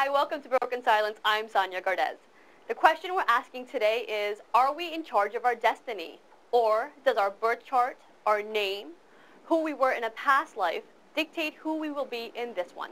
Hi, welcome to Broken Silence. I'm Sanyya, Gardez. The question we're asking today is, are we in charge of our destiny? Or does our birth chart, our name, who we were in a past life, dictate who we will be in this one?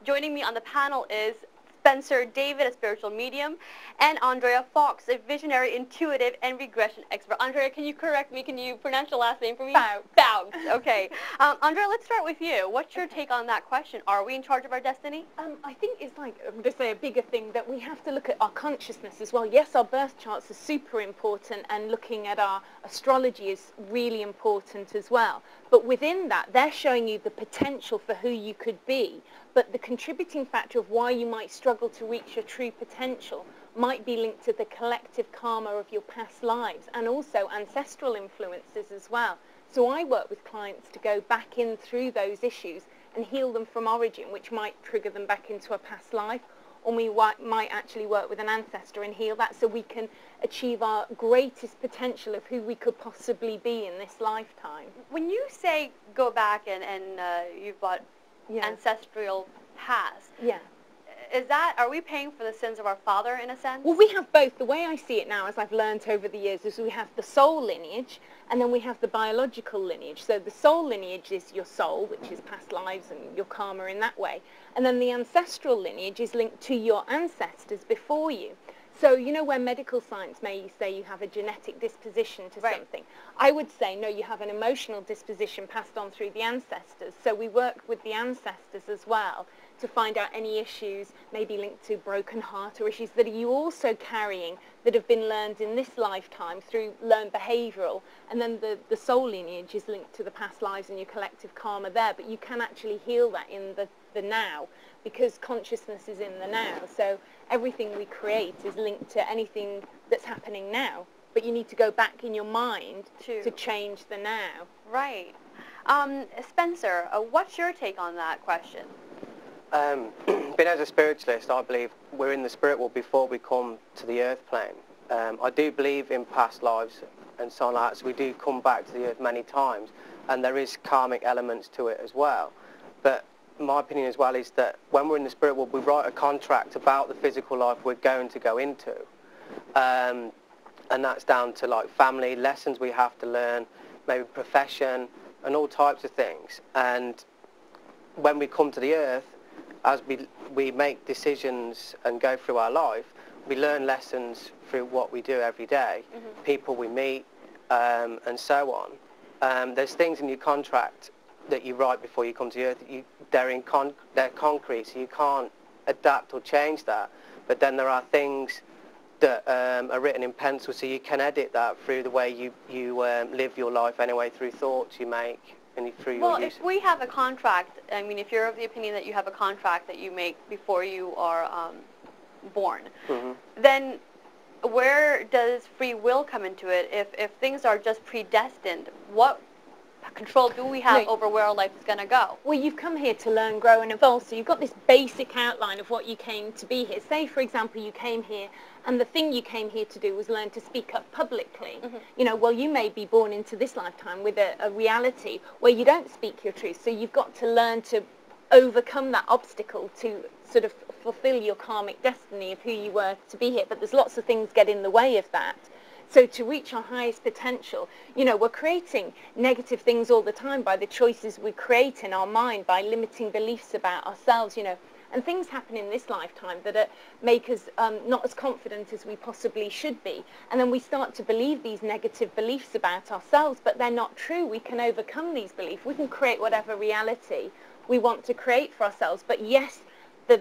Joining me on the panel is Spencer David, a spiritual medium, and Andrea Fox, a visionary, intuitive, and regression expert. Andrea, can you correct me? Can you pronounce your last name for me? Fox. Okay. Andrea, let's start with you. What's your take on that question? Are we in charge of our destiny? I think it's like, I'm going to say a bigger thing, that we have to look at our consciousness as well. Yes, our birth charts are super important, and looking at our astrology is really important as well. But within that, they're showing you the potential for who you could be. But the contributing factor of why you might struggle to reach your true potential might be linked to the collective karma of your past lives, and also ancestral influences as well. So I work with clients to go back in through those issues and heal them from origin, which might trigger them back into a past life, or we might actually work with an ancestor and heal that, so we can achieve our greatest potential of who we could possibly be in this lifetime. When you say go back and you've got ancestral past, are we paying for the sins of our father in a sense? Well, we have both. The way I see it now, as I've learned over the years, is we have the soul lineage, and then we have the biological lineage. So the soul lineage is your soul, which is past lives and your karma in that way. And then the ancestral lineage is linked to your ancestors before you. So, you know, where medical science may say you have a genetic disposition to something, I would say, no, you have an emotional disposition passed on through the ancestors. So we work with the ancestors as well to find out any issues maybe linked to broken heart, or issues that are you also carrying that have been learned in this lifetime through learned behavioural. And then the soul lineage is linked to the past lives and your collective karma there. But you can actually heal that in the now, because consciousness is in the now. So everything we create is linked to anything that's happening now. But you need to go back in your mind to change the now. Right. Spencer, what's your take on that question? Being as a spiritualist, I believe we're in the spirit world before we come to the earth plane. I do believe in past lives and so on like that, so we do come back to the earth many times, and there is karmic elements to it as well. But my opinion as well is that when we're in the spirit world, we write a contract about the physical life we're going to go into, and that's down to like family, lessons we have to learn, maybe profession, and all types of things. And when we come to the earth, as we make decisions and go through our life, we learn lessons through what we do every day, people we meet, and so on. There's things in your contract that you write before you come to the earth. They're concrete, so you can't adapt or change that. But then there are things that are written in pencil, so you can edit that through the way you live your life anyway, through thoughts you make. Well, if we have a contract, I mean, if you're of the opinion that you have a contract that you make before you are born, then where does free will come into it? If things are just predestined, what control do we have over where our life is going to go? Well, you've come here to learn, grow, and evolve, so you've got this basic outline of what you came to be here. Say, for example, you came here, and the thing you came here to do was learn to speak up publicly. You know, well, you may be born into this lifetime with a reality where you don't speak your truth, so you've got to learn to overcome that obstacle to sort of fulfill your karmic destiny of who you were to be here. But there's lots of things get in the way of that. So to reach our highest potential, you know, we're creating negative things all the time by the choices we create in our mind, by limiting beliefs about ourselves, you know. And things happen in this lifetime that make us not as confident as we possibly should be. And then we start to believe these negative beliefs about ourselves, but they're not true. We can overcome these beliefs. We can create whatever reality we want to create for ourselves. But yes,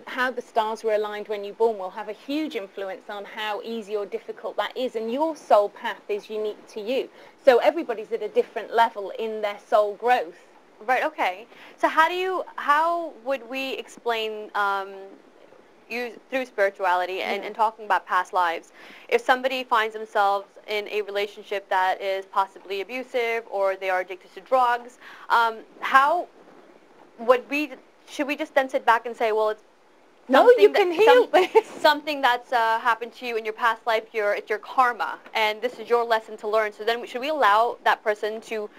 how the stars were aligned when you're born will have a huge influence on how easy or difficult that is. And your soul path is unique to you. So everybody's at a different level in their soul growth. Right, okay. So how would we explain through spirituality and talking about past lives, if somebody finds themselves in a relationship that is possibly abusive, or they are addicted to drugs, should we just then sit back and say, well, it's No, you can heal this. Something that's happened to you in your past life, it's your karma, and this is your lesson to learn. So then should we allow that person to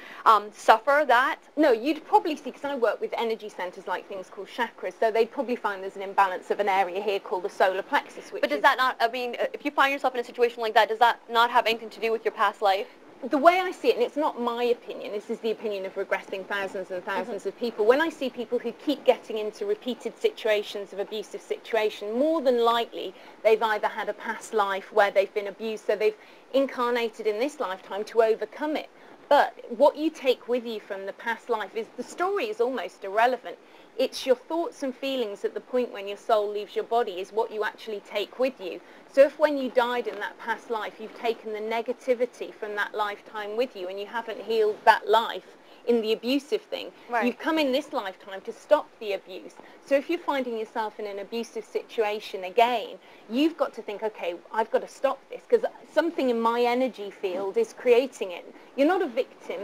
suffer that? No, you'd probably see, because I work with energy centers like things called chakras, so they'd probably find there's an imbalance of an area here called the solar plexus. But does that not, I mean, if you find yourself in a situation like that, does that not have anything to do with your past life? The way I see it, and it's not my opinion, this is the opinion of regressing thousands and thousands of people, when I see people who keep getting into repeated situations of abusive situation, more than likely they've either had a past life where they've been abused, so they've incarnated in this lifetime to overcome it. But what you take with you from the past life is, the story is almost irrelevant. It's your thoughts and feelings at the point when your soul leaves your body is what you actually take with you. So if when you died in that past life, you've taken the negativity from that lifetime with you and you haven't healed that life in the abusive thing, right, you've come in this lifetime to stop the abuse. So if you're finding yourself in an abusive situation again, you've got to think, okay, I've got to stop this because something in my energy field is creating it. You're not a victim.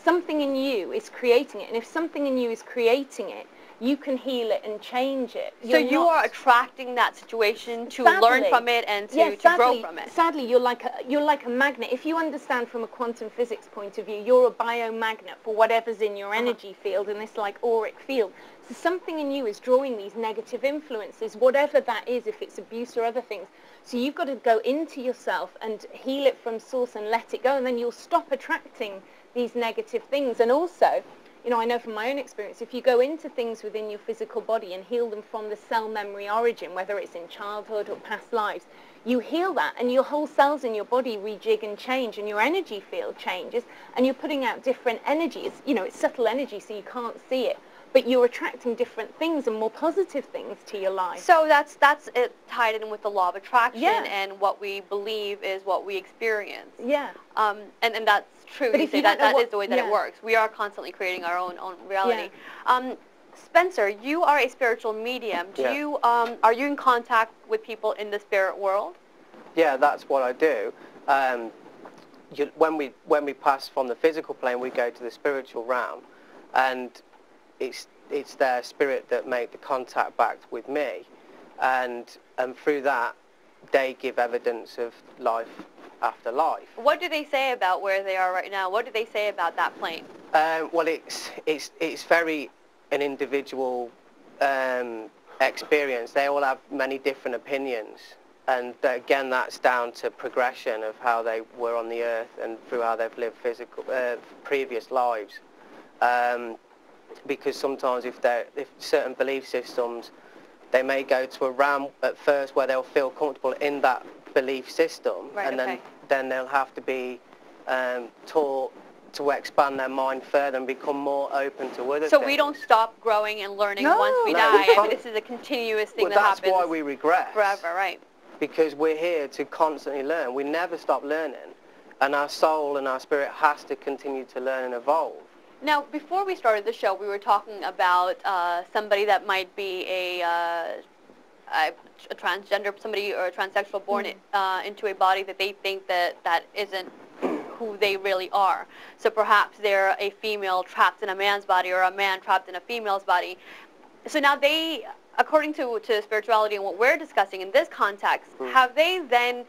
Something in you is creating it. And if something in you is creating it, you can heal it and change it. So you are attracting that situation to learn from it and to grow from it. Sadly, you're like a magnet. If you understand from a quantum physics point of view, you're a biomagnet for whatever's in your energy field in this like auric field. So something in you is drawing these negative influences, whatever that is, if it's abuse or other things. So you've got to go into yourself and heal it from source and let it go, and then you'll stop attracting these negative things. And also, you know, I know from my own experience, if you go into things within your physical body and heal them from the cell memory origin, whether it's in childhood or past lives, you heal that and your whole cells in your body rejig and change and your energy field changes and you're putting out different energies. You know, it's subtle energy so you can't see it, but you're attracting different things and more positive things to your life. So that's it tied in with the law of attraction, and what we believe is what we experience. Yeah. And that's true. But you if say you that don't know is the way that it works. We are constantly creating our own reality. Yeah. Spencer, you are a spiritual medium. Are you in contact with people in the spirit world? Yeah, that's what I do. When we pass from the physical plane, we go to the spiritual realm, and it's their spirit that make the contact back with me, and through that they give evidence of life after life. What do they say about where they are right now? What do they say about that plane? Well, it's very an individual experience. They all have many different opinions, and again that's down to progression of how they were on the earth and through how they've lived previous lives. Because sometimes if certain belief systems, they may go to a realm at first where they'll feel comfortable in that belief system, and then they'll have to be taught to expand their mind further and become more open to other things. So we don't stop growing and learning once we die. I mean, this is a continuous thing that happens. That's why we regress. Forever, right. Because we're here to constantly learn. We never stop learning, and our soul and our spirit has to continue to learn and evolve. Now, before we started the show, we were talking about somebody that might be a transgender, somebody or a transsexual born into a body that they think that isn't who they really are. So perhaps they're a female trapped in a man's body or a man trapped in a female's body. So now they, according to spirituality and what we're discussing in this context, have they then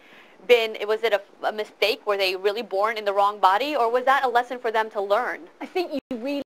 was it a mistake? Were they really born in the wrong body, or was that a lesson for them to learn? I think